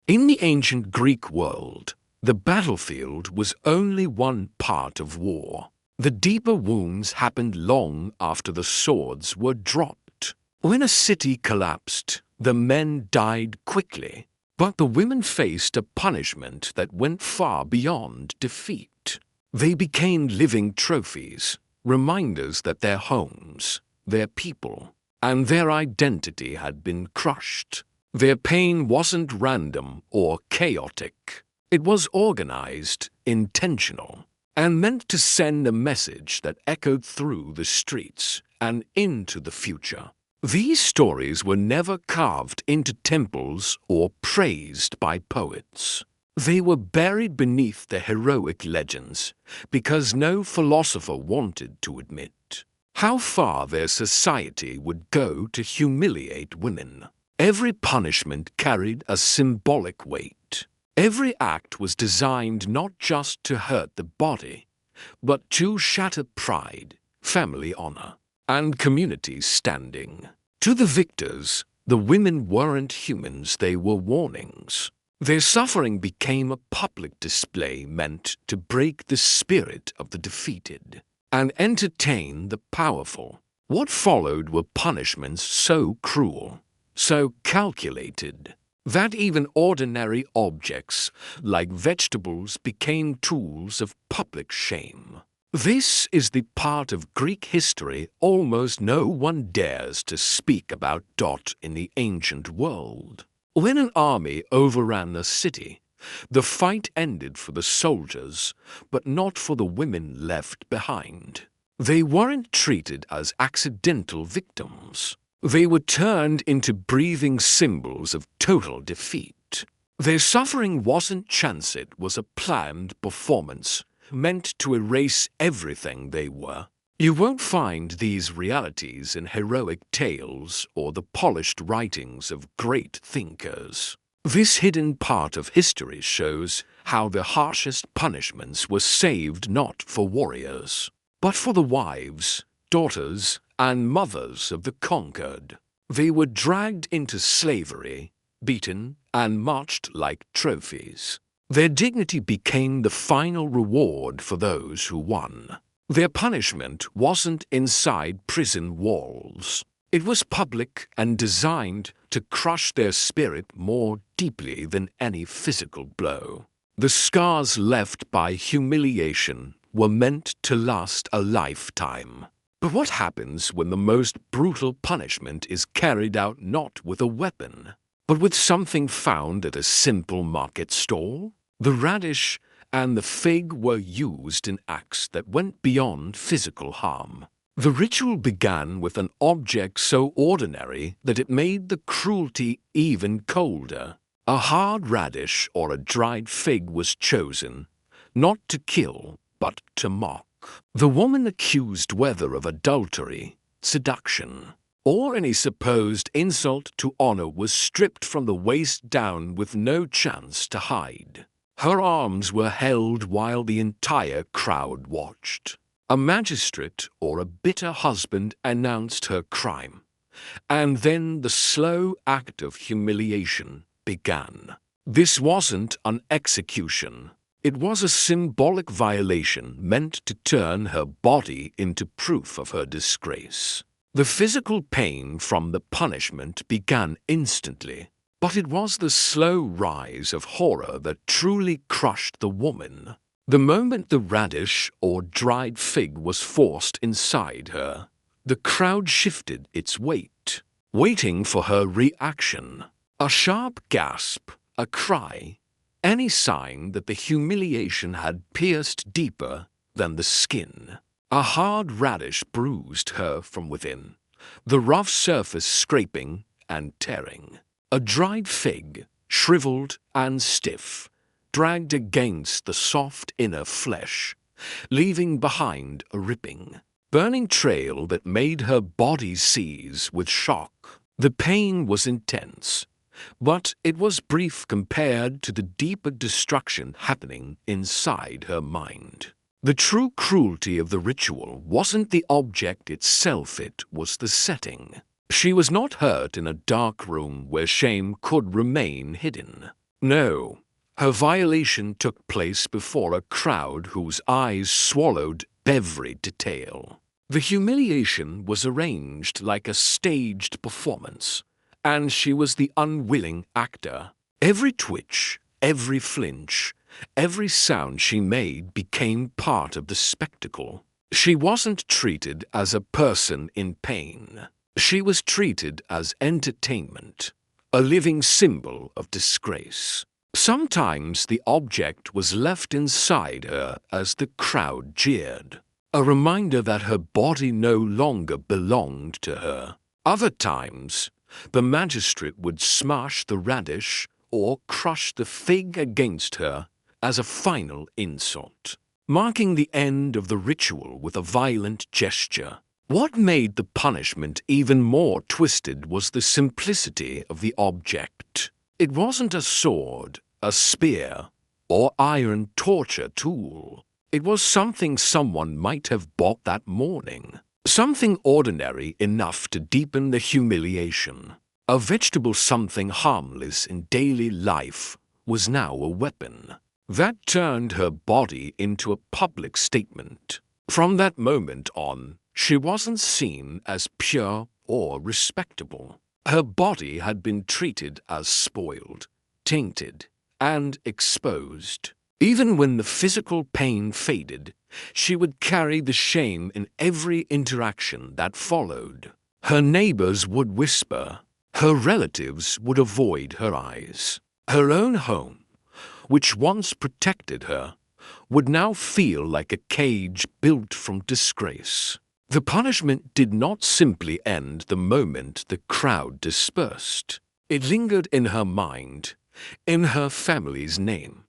In the ancient Greek world, the battlefield was only one part of war. The deeper wounds happened long after the swords were dropped. When a city collapsed, the men died quickly, but the women faced a punishment that went far beyond defeat. They became living trophies, reminders that their homes, their people, and their identity had been crushed. Their pain wasn't random or chaotic. It was organized, intentional, and meant to send a message that echoed through the streets and into the future. These stories were never carved into temples or praised by poets. They were buried beneath the heroic legends because no philosopher wanted to admit how far their society would go to humiliate women. Every punishment carried a symbolic weight. Every act was designed not just to hurt the body, but to shatter pride, family honor, and community standing. To the victors, the women weren't humans, they were warnings. Their suffering became a public display meant to break the spirit of the defeated and entertain the powerful. What followed were punishments so cruel, so calculated, that even ordinary objects like vegetables became tools of public shame. This is the part of Greek history almost no one dares to speak about. In the ancient world, when an army overran a city, the fight ended for the soldiers, but not for the women left behind. They weren't treated as accidental victims. They were turned into breathing symbols of total defeat. Their suffering wasn't chance, it was a planned performance, meant to erase everything they were. You won't find these realities in heroic tales or the polished writings of great thinkers. This hidden part of history shows how the harshest punishments were saved not for warriors, but for the wives, daughters, and mothers of the conquered. They were dragged into slavery, beaten, and marched like trophies. Their dignity became the final reward for those who won. Their punishment wasn't inside prison walls. It was public and designed to crush their spirit more deeply than any physical blow. The scars left by humiliation were meant to last a lifetime. But what happens when the most brutal punishment is carried out not with a weapon, but with something found at a simple market stall? The radish and the fig were used in acts that went beyond physical harm. The ritual began with an object so ordinary that it made the cruelty even colder. A hard radish or a dried fig was chosen, not to kill, but to mock. The woman accused, whether of adultery, seduction, or any supposed insult to honor, was stripped from the waist down with no chance to hide. Her arms were held while the entire crowd watched. A magistrate or a bitter husband announced her crime, and then the slow act of humiliation began. This wasn't an execution. It was a symbolic violation meant to turn her body into proof of her disgrace. The physical pain from the punishment began instantly, but it was the slow rise of horror that truly crushed the woman. The moment the radish or dried fig was forced inside her, the crowd shifted its weight, waiting for her reaction. A sharp gasp, a cry, any sign that the humiliation had pierced deeper than the skin. A hard radish bruised her from within, the rough surface scraping and tearing. A dried fig, shriveled and stiff, dragged against the soft inner flesh, leaving behind a ripping, burning trail that made her body seize with shock. The pain was intense, but it was brief compared to the deeper destruction happening inside her mind. The true cruelty of the ritual wasn't the object itself, it was the setting. She was not hurt in a dark room where shame could remain hidden. No, her violation took place before a crowd whose eyes swallowed every detail. The humiliation was arranged like a staged performance, and she was the unwilling actor. Every twitch, every flinch, every sound she made became part of the spectacle. She wasn't treated as a person in pain. She was treated as entertainment, a living symbol of disgrace. Sometimes the object was left inside her as the crowd jeered, a reminder that her body no longer belonged to her. Other times, the magistrate would smash the radish or crush the fig against her as a final insult, marking the end of the ritual with a violent gesture. What made the punishment even more twisted was the simplicity of the object. It wasn't a sword, a spear, or iron torture tool. It was something someone might have bought that morning. Something ordinary enough to deepen the humiliation. A vegetable something harmless in daily life was now a weapon. That turned her body into a public statement. From that moment on, she wasn't seen as pure or respectable. Her body had been treated as spoiled, tainted, and exposed. Even when the physical pain faded, she would carry the shame in every interaction that followed. Her neighbors would whisper. Her relatives would avoid her eyes. Her own home, which once protected her, would now feel like a cage built from disgrace. The punishment did not simply end the moment the crowd dispersed. It lingered in her mind, in her family's name,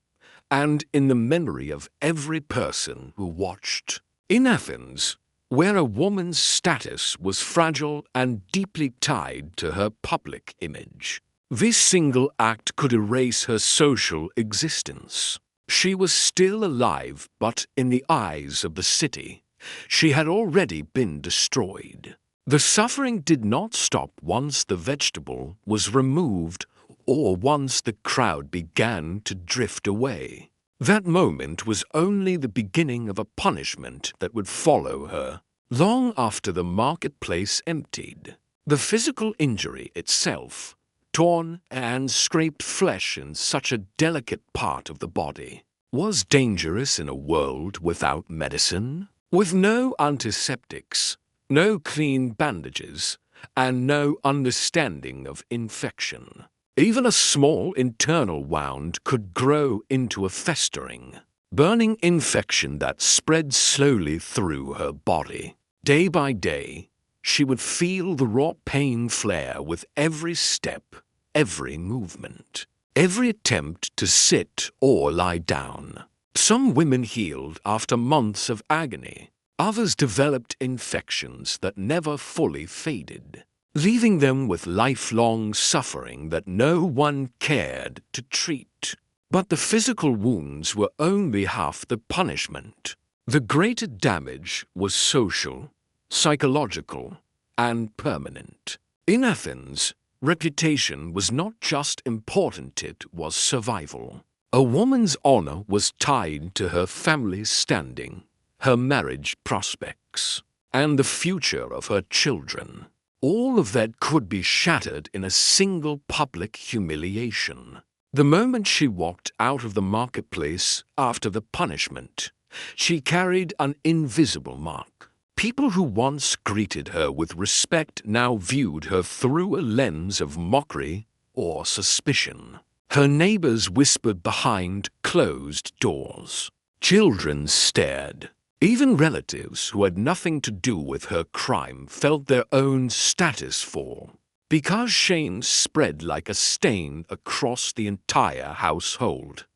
and in the memory of every person who watched. In Athens, where a woman's status was fragile and deeply tied to her public image, this single act could erase her social existence. She was still alive, but in the eyes of the city, she had already been destroyed. The suffering did not stop once the vegetable was removed or once the crowd began to drift away. That moment was only the beginning of a punishment that would follow her long after the marketplace emptied. The physical injury itself, torn and scraped flesh in such a delicate part of the body, was dangerous in a world without medicine. With no antiseptics, no clean bandages, and no understanding of infection. Even a small internal wound could grow into a festering, burning infection that spread slowly through her body. Day by day, she would feel the raw pain flare with every step, every movement, every attempt to sit or lie down. Some women healed after months of agony. Others developed infections that never fully faded, leaving them with lifelong suffering that no one cared to treat. But the physical wounds were only half the punishment. The greater damage was social, psychological, and permanent. In Athens, reputation was not just important, it was survival. A woman's honor was tied to her family's standing, her marriage prospects, and the future of her children. All of that could be shattered in a single public humiliation. The moment she walked out of the marketplace after the punishment, she carried an invisible mark. People who once greeted her with respect now viewed her through a lens of mockery or suspicion. Her neighbors whispered behind closed doors. Children stared. Even relatives who had nothing to do with her crime felt their own status fall, because shame spread like a stain across the entire household.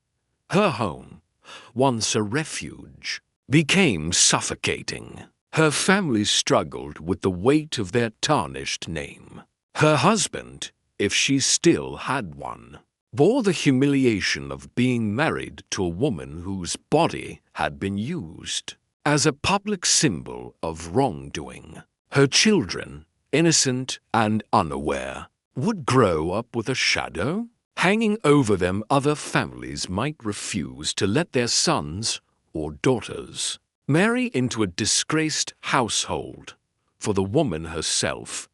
Her home, once a refuge, became suffocating. Her family struggled with the weight of their tarnished name. Her husband, if she still had one, bore the humiliation of being married to a woman whose body had been used as a public symbol of wrongdoing. Her children, innocent and unaware, would grow up with a shadow. Hanging over them, other families might refuse to let their sons or daughters marry into a disgraced household. For the woman herself,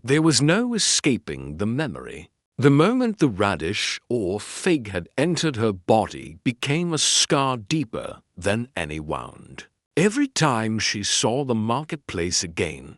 there was no escaping the memory. The moment the radish or fig had entered her body became a scar deeper than any wound. Every time she saw the marketplace again,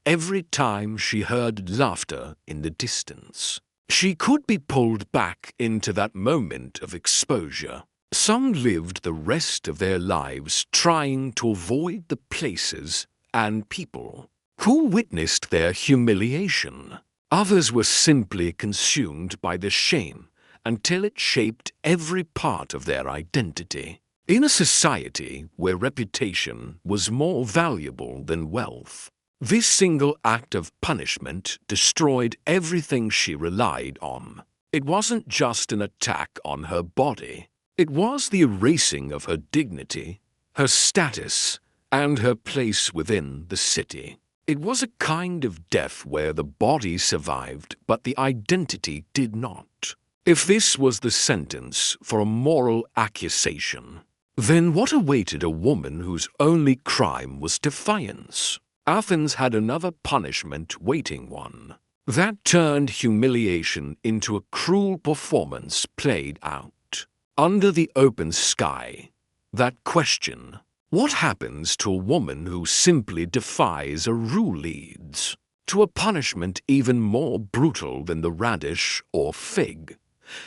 every time she heard laughter in the distance, she could be pulled back into that moment of exposure. Some lived the rest of their lives trying to avoid the places and people who witnessed their humiliation. Others were simply consumed by the shame until it shaped every part of their identity. In a society where reputation was more valuable than wealth, this single act of punishment destroyed everything she relied on. It wasn't just an attack on her body. It was the erasing of her dignity, her status, and her place within the city. It was a kind of death where the body survived, but the identity did not. If this was the sentence for a moral accusation, then what awaited a woman whose only crime was defiance? Athens had another punishment waiting one. That turned humiliation into a cruel performance played out. Under the open sky, that question, what happens to a woman who simply defies a rule, leads to a punishment even more brutal than the radish or fig.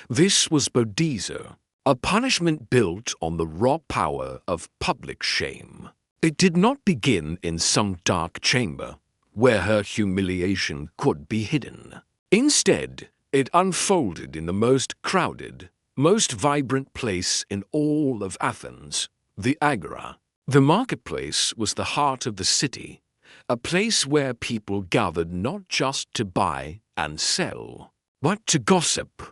This was bodizo, a punishment built on the raw power of public shame. It did not begin in some dark chamber where her humiliation could be hidden. Instead, it unfolded in the most crowded, most vibrant place in all of Athens, the agora. The marketplace was the heart of the city, a place where people gathered not just to buy and sell, but to gossip,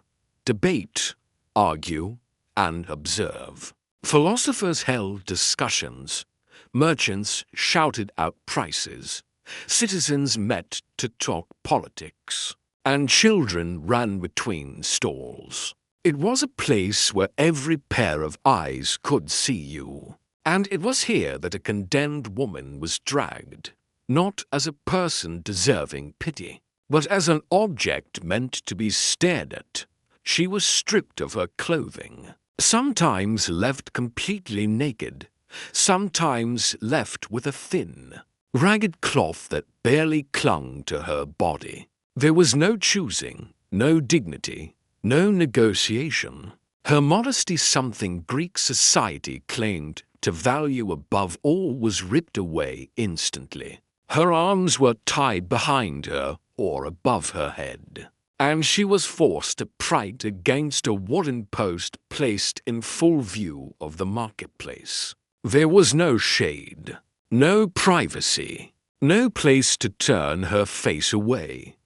debate, argue, and observe. Philosophers held discussions, merchants shouted out prices, citizens met to talk politics, and children ran between stalls. It was a place where every pair of eyes could see you. And it was here that a condemned woman was dragged, not as a person deserving pity, but as an object meant to be stared at. She was stripped of her clothing, sometimes left completely naked, sometimes left with a thin, ragged cloth that barely clung to her body. There was no choosing, no dignity, no negotiation. Her modesty, something Greek society claimed to value above all, was ripped away instantly. Her arms were tied behind her or above her head, and she was forced to prate against a wooden post placed in full view of the marketplace. There was no shade, no privacy, no place to turn her face away.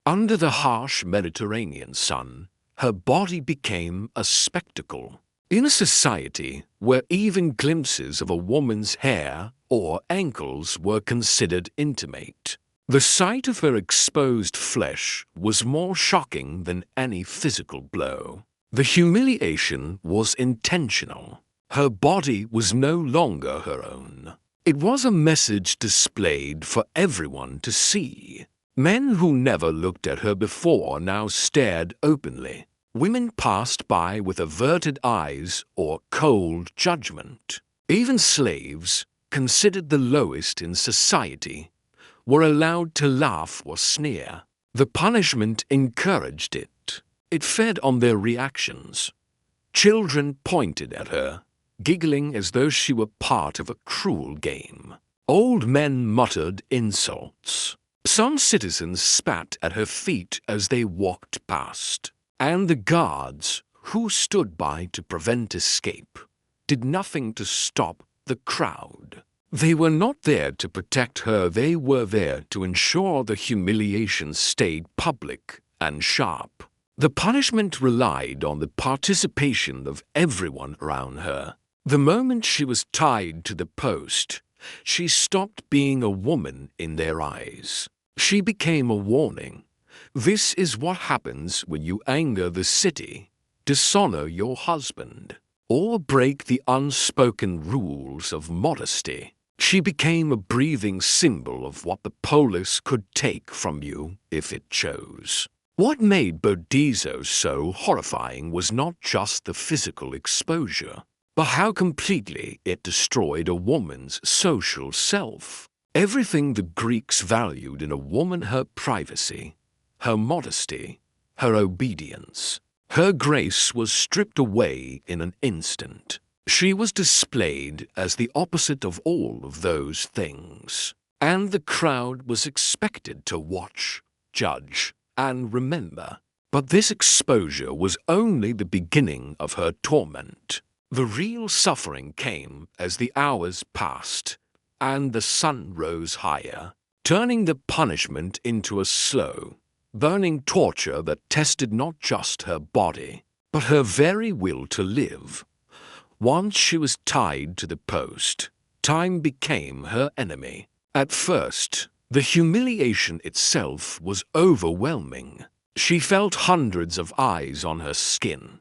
Under the harsh Mediterranean sun, her body became a spectacle. In a society where even glimpses of a woman's hair or ankles were considered intimate, the sight of her exposed flesh was more shocking than any physical blow. The humiliation was intentional. Her body was no longer her own. It was a message displayed for everyone to see. Men who never looked at her before now stared openly. Women passed by with averted eyes or cold judgment. Even slaves, considered the lowest in society, were allowed to laugh or sneer. The punishment encouraged it. It fed on their reactions. Children pointed at her, giggling as though she were part of a cruel game. Old men muttered insults. Some citizens spat at her feet as they walked past. And the guards, who stood by to prevent escape, did nothing to stop the crowd. They were not there to protect her, they were there to ensure the humiliation stayed public and sharp. The punishment relied on the participation of everyone around her. The moment she was tied to the post, she stopped being a woman in their eyes. She became a warning, This is what happens when you anger the city, dishonor your husband, or break the unspoken rules of modesty. She became a breathing symbol of what the police could take from you if it chose. What made bodizo so horrifying was not just the physical exposure, but how completely it destroyed a woman's social self. Everything the Greeks valued in a woman, her privacy, her modesty, her obedience, her grace, was stripped away in an instant. She was displayed as the opposite of all of those things, and the crowd was expected to watch, judge, and remember. But this exposure was only the beginning of her torment. The real suffering came as the hours passed and the sun rose higher, turning the punishment into a slow, burning torture that tested not just her body, but her very will to live. Once she was tied to the post, time became her enemy. At first, the humiliation itself was overwhelming. She felt hundreds of eyes on her skin,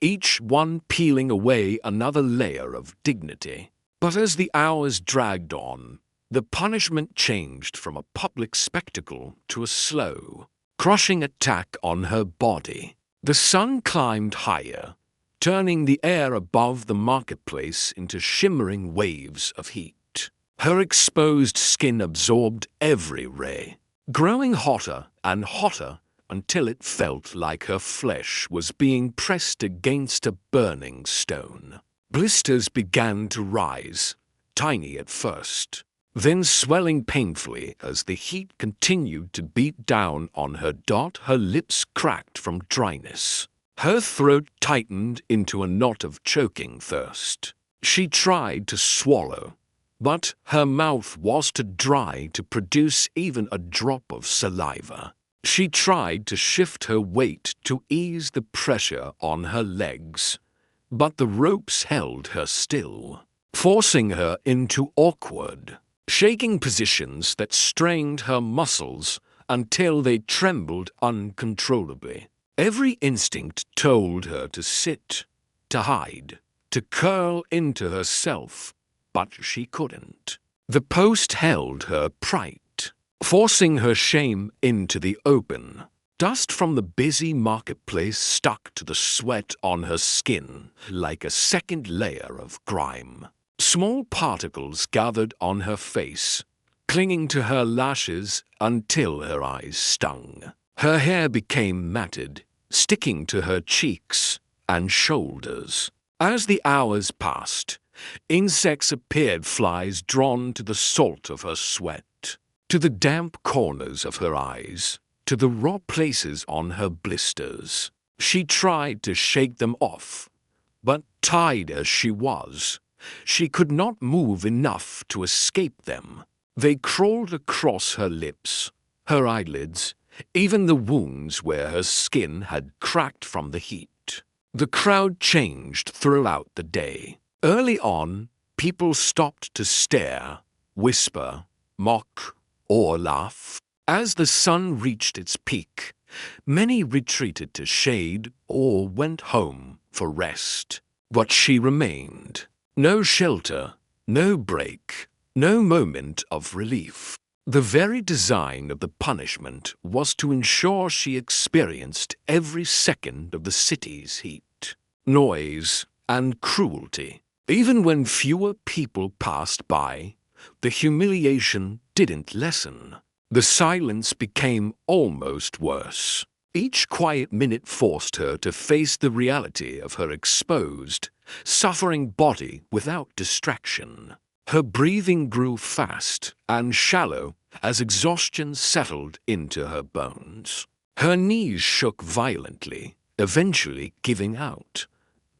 each one peeling away another layer of dignity. But as the hours dragged on, the punishment changed from a public spectacle to a slow, crushing attack on her body. The sun climbed higher, turning the air above the marketplace into shimmering waves of heat. Her exposed skin absorbed every ray, growing hotter and hotter until it felt like her flesh was being pressed against a burning stone. Blisters began to rise, tiny at first, then swelling painfully as the heat continued to beat down on her. Her lips cracked from dryness. Her throat tightened into a knot of choking thirst. She tried to swallow, but her mouth was too dry to produce even a drop of saliva. She tried to shift her weight to ease the pressure on her legs, but the ropes held her still, forcing her into awkward, shaking positions that strained her muscles until they trembled uncontrollably. Every instinct told her to sit, to hide, to curl into herself, but she couldn't. The post held her pright, forcing her shame into the open. Dust from the busy marketplace stuck to the sweat on her skin like a second layer of grime. Small particles gathered on her face, clinging to her lashes until her eyes stung. Her hair became matted, sticking to her cheeks and shoulders. As the hours passed, insects appeared, flies drawn to the salt of her sweat, to the damp corners of her eyes, to the raw places on her blisters. She tried to shake them off, but tied as she was, she could not move enough to escape them. They crawled across her lips, her eyelids, even the wounds where her skin had cracked from the heat. The crowd changed throughout the day. Early on, people stopped to stare, whisper, mock, or laugh. As the sun reached its peak, many retreated to shade or went home for rest. But she remained. No shelter, no break, no moment of relief. The very design of the punishment was to ensure she experienced every second of the city's heat, noise, and cruelty. Even when fewer people passed by, the humiliation didn't lessen. The silence became almost worse. Each quiet minute forced her to face the reality of her exposed, suffering body without distraction. Her breathing grew fast and shallow as exhaustion settled into her bones. Her knees shook violently, eventually giving out.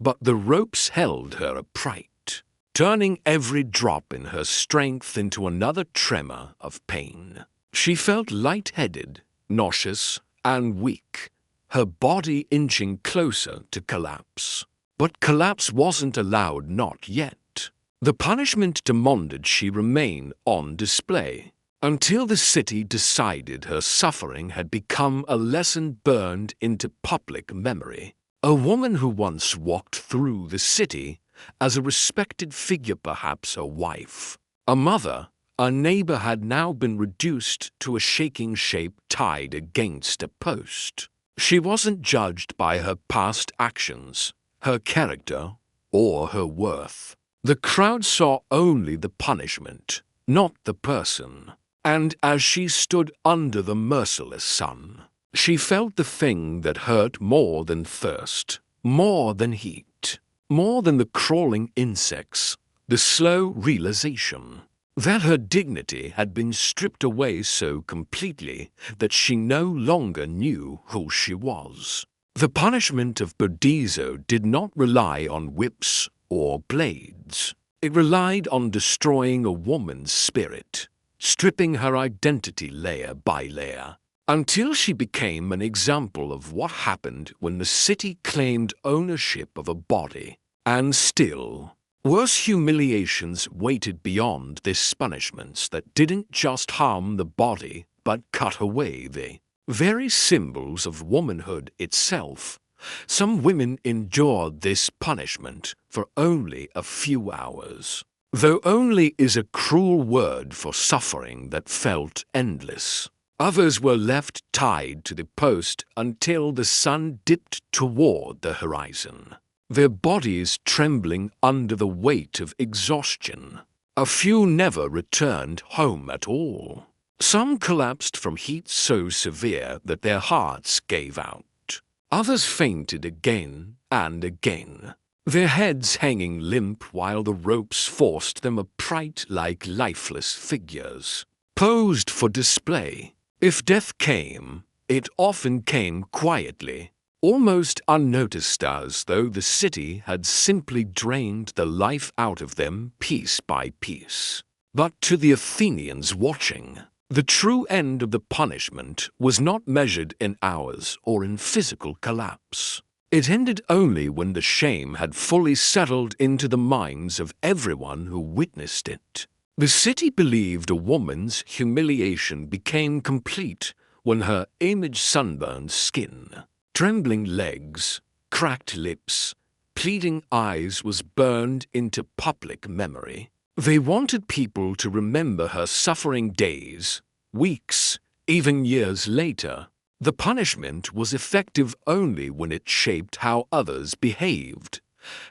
But the ropes held her upright, turning every drop in her strength into another tremor of pain. She felt lightheaded, nauseous, and weak, her body inching closer to collapse. But collapse wasn't allowed, not yet. The punishment demanded she remain on display, until the city decided her suffering had become a lesson burned into public memory. A woman who once walked through the city as a respected figure, perhaps a wife, a mother, a neighbor, had now been reduced to a shaking shape tied against a post. She wasn't judged by her past actions, her character, or her worth. The crowd saw only the punishment, not the person. And as she stood under the merciless sun, she felt the thing that hurt more than thirst, more than heat, more than the crawling insects, the slow realization that her dignity had been stripped away so completely that she no longer knew who she was. The punishment of bodizo did not rely on whips or blades. It relied on destroying a woman's spirit, stripping her identity layer by layer, until she became an example of what happened when the city claimed ownership of a body. And still, worse humiliations waited beyond this punishments that didn't just harm the body but cut away the very symbols of womanhood itself. Some women endured this punishment for only a few hours, though only is a cruel word for suffering that felt endless. Others were left tied to the post until the sun dipped toward the horizon, their bodies trembling under the weight of exhaustion. A few never returned home at all. Some collapsed from heat so severe that their hearts gave out. Others fainted again and again, their heads hanging limp while the ropes forced them upright like lifeless figures, posed for display. If death came, it often came quietly, almost unnoticed, as though the city had simply drained the life out of them piece by piece. But to the Athenians watching, the true end of the punishment was not measured in hours or in physical collapse. It ended only when the shame had fully settled into the minds of everyone who witnessed it. The city believed a woman's humiliation became complete when her image sunburned skin, trembling legs, cracked lips, pleading eyes was burned into public memory. They wanted people to remember her suffering days, weeks, even years later. The punishment was effective only when it shaped how others behaved,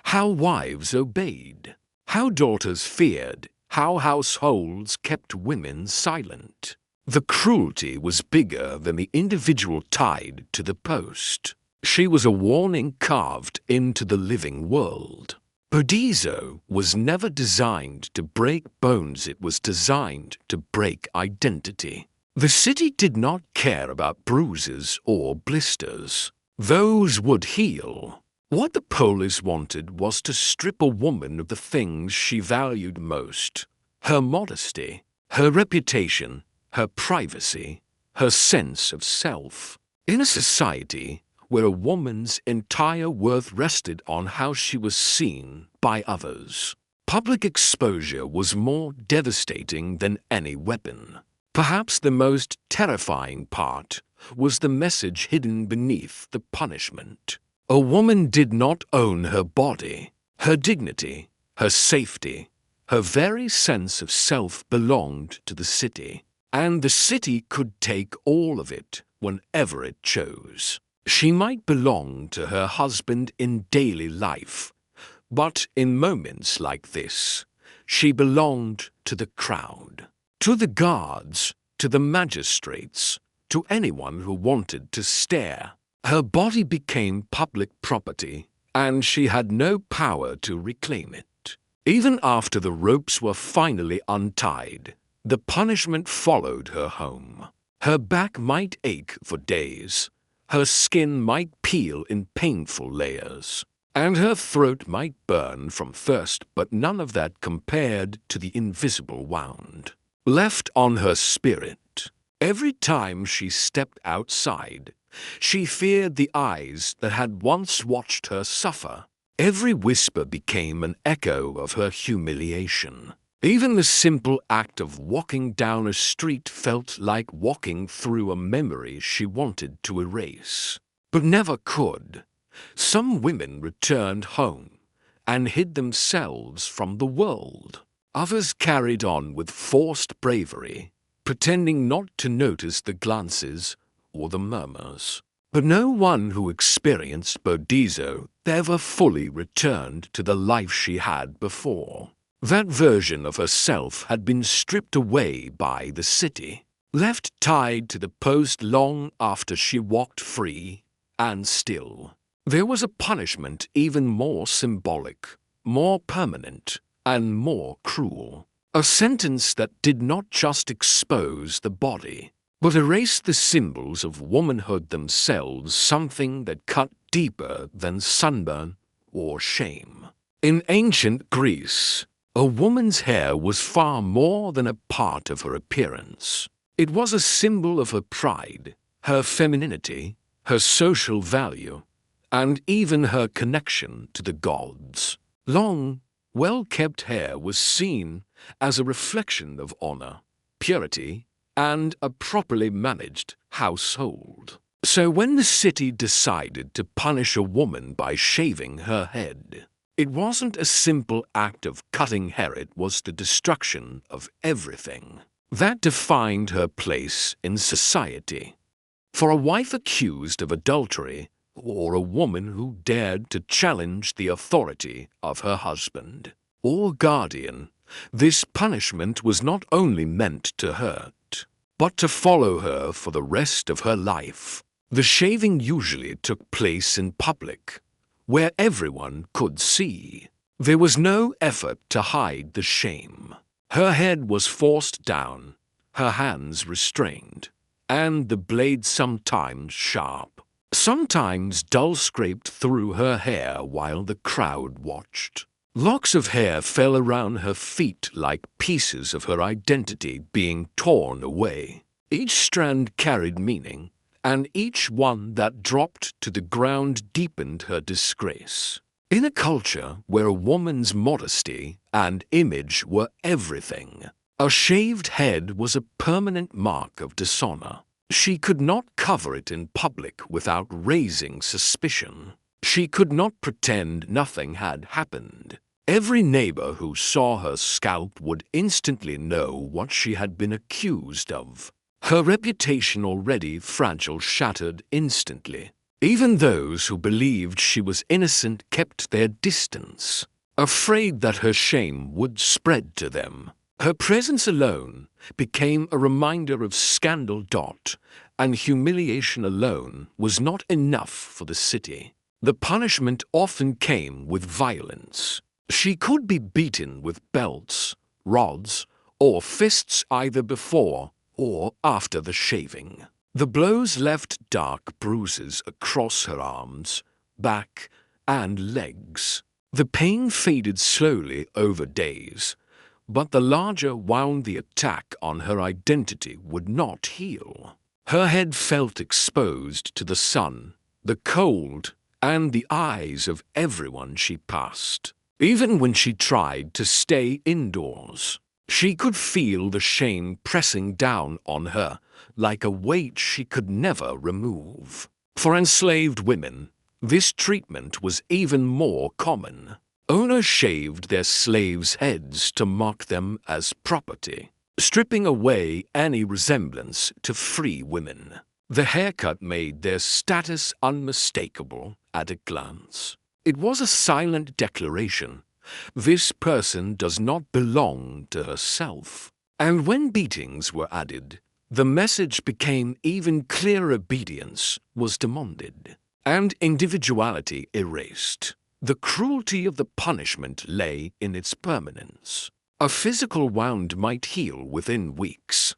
how wives obeyed, how daughters feared, how households kept women silent. The cruelty was bigger than the individual tied to the post. She was a warning carved into the living world. Bodizo was never designed to break bones, it was designed to break identity. The city did not care about bruises or blisters. Those would heal. What the police wanted was to strip a woman of the things she valued most: her modesty, her reputation, her privacy, her sense of self. In a society where a woman's entire worth rested on how she was seen by others, public exposure was more devastating than any weapon. Perhaps the most terrifying part was the message hidden beneath the punishment. A woman did not own her body. Her dignity, her safety, her very sense of self belonged to the city, and the city could take all of it whenever it chose. She might belong to her husband in daily life, but in moments like this, she belonged to the crowd, to the guards, to the magistrates, to anyone who wanted to stare. Her body became public property, and she had no power to reclaim it. Even after the ropes were finally untied, the punishment followed her home. Her back might ache for days, her skin might peel in painful layers, and her throat might burn from thirst, but none of that compared to the invisible wound left on her spirit. Every time she stepped outside, she feared the eyes that had once watched her suffer. Every whisper became an echo of her humiliation. Even the simple act of walking down a street felt like walking through a memory she wanted to erase, but never could. Some women returned home and hid themselves from the world. Others carried on with forced bravery, pretending not to notice the glances or the murmurs. But no one who experienced bodizo ever fully returned to the life she had before. That version of herself had been stripped away by the city, left tied to the post long after she walked free and still. There was a punishment even more symbolic, more permanent, and more cruel. A sentence that did not just expose the body, but erased the symbols of womanhood themselves, something that cut deeper than sunburn or shame. In ancient Greece, a woman's hair was far more than a part of her appearance. It was a symbol of her pride, her femininity, her social value, and even her connection to the gods. Long, well-kept hair was seen as a reflection of honor, purity, and a properly managed household. So when the city decided to punish a woman by shaving her head, it wasn't a simple act of cutting hair, it was the destruction of everything that defined her place in society. For a wife accused of adultery, or a woman who dared to challenge the authority of her husband or guardian, this punishment was not only meant to hurt, but to follow her for the rest of her life. The shaving usually took place in public, where everyone could see. There was no effort to hide the shame. Her head was forced down, her hands restrained, and the blade sometimes sharp, sometimes dull, scraped through her hair while the crowd watched. Locks of hair fell around her feet like pieces of her identity being torn away. Each strand carried meaning, and each one that dropped to the ground deepened her disgrace. In a culture where a woman's modesty and image were everything, a shaved head was a permanent mark of dishonor. She could not cover it in public without raising suspicion. She could not pretend nothing had happened. Every neighbor who saw her scalp would instantly know what she had been accused of. Her reputation, already fragile, shattered instantly. Even those who believed she was innocent kept their distance, afraid that her shame would spread to them. Her presence alone became a reminder of scandal. And humiliation alone was not enough for the city. The punishment often came with violence. She could be beaten with belts, rods, or fists either before or after the shaving. The blows left dark bruises across her arms, back, and legs. The pain faded slowly over days, but the larger wound the attack on her identity would not heal. Her head felt exposed to the sun, the cold, and the eyes of everyone she passed. Even when she tried to stay indoors, she could feel the shame pressing down on her like a weight she could never remove. For enslaved women, this treatment was even more common. Owners shaved their slaves' heads to mark them as property, stripping away any resemblance to free women. The haircut made their status unmistakable at a glance. It was a silent declaration. This person does not belong to herself. And when beatings were added, the message became even clearer. Obedience was demanded, and individuality erased. The cruelty of the punishment lay in its permanence. A physical wound might heal within weeks,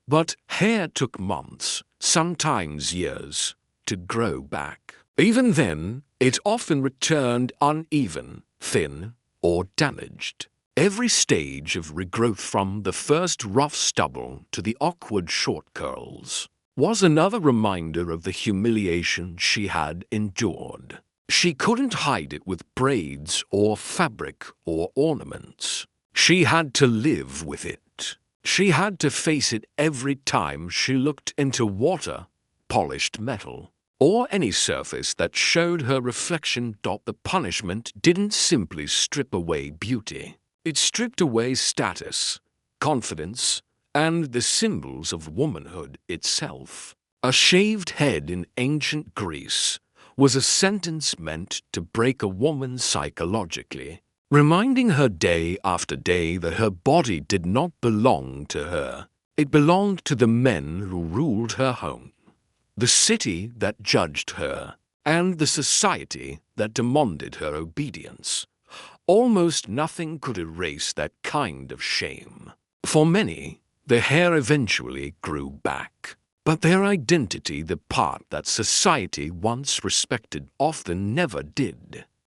but hair took months, sometimes years, to grow back. Even then, it often returned uneven, thin, or damaged. Every stage of regrowth, from the first rough stubble to the awkward short curls, was another reminder of the humiliation she had endured. She couldn't hide it with braids or fabric or ornaments. She had to live with it. She had to face it every time she looked into water, polished metal, or any surface that showed her reflection. The punishment didn't simply strip away beauty. It stripped away status, confidence, and the symbols of womanhood itself. A shaved head in ancient Greece was a sentence meant to break a woman psychologically, reminding her day after day that her body did not belong to her. It belonged to the men who ruled her home, the city that judged her, and the society that demanded her obedience. Almost nothing could erase that kind of shame. For many, the hair eventually grew back, but their identity, the part that society once respected, often never did.